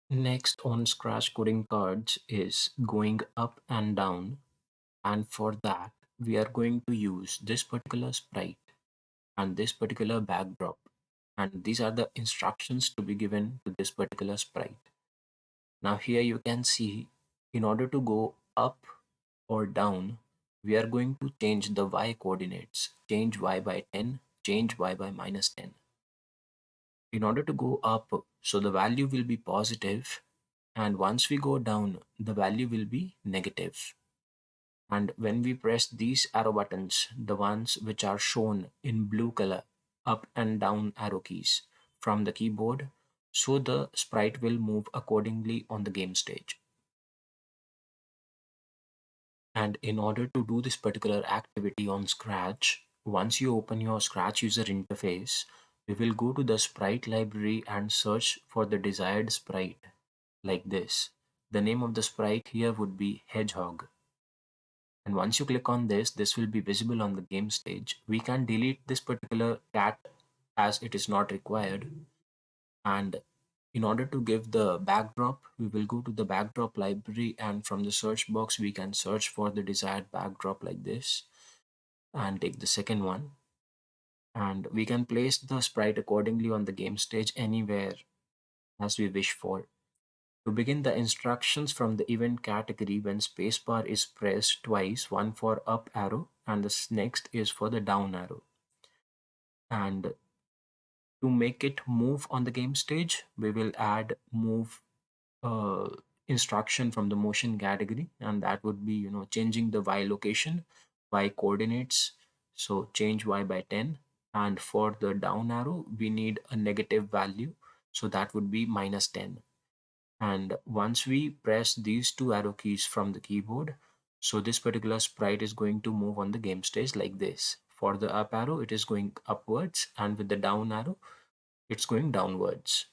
Next on Scratch coding cards is going up and down, and for that we are going to use this particular sprite and this particular backdrop, and these are the instructions to be given to this particular sprite. Now here you can see, in order to go up or down, we are going to change the y coordinates, change y by 10, change y by minus 10. In order to go up, so the value will be positive, and once we go down, the value will be negative. And when we press these arrow buttons, the ones which are shown in blue color, up and down arrow keys from the keyboard, so the sprite will move accordingly on the game stage. And in order to do this particular activity on Scratch, once you open your Scratch user interface, we will go to the sprite library and search for the desired sprite like this. The name of the sprite here would be Hedgehog. And once you click on this, this will be visible on the game stage. We can delete this particular cat as it is not required. And in order to give the backdrop, we will go to the backdrop library, and from the search box, we can search for the desired backdrop like this and take the second one. And we can place the sprite accordingly on the game stage anywhere as we wish for. To begin the instructions from the event category, when spacebar is pressed twice, one for up arrow and the next is for the down arrow. And to make it move on the game stage, we will add move uh, instruction from the motion category, and that would be changing the y location, y coordinates. So change y by 10, and for the down arrow we need a negative value, so that would be minus 10. And once we press these two arrow keys from the keyboard, so this particular sprite is going to move on the game stage like this. For the up arrow, it is going upwards, and with the down arrow, it's going downwards.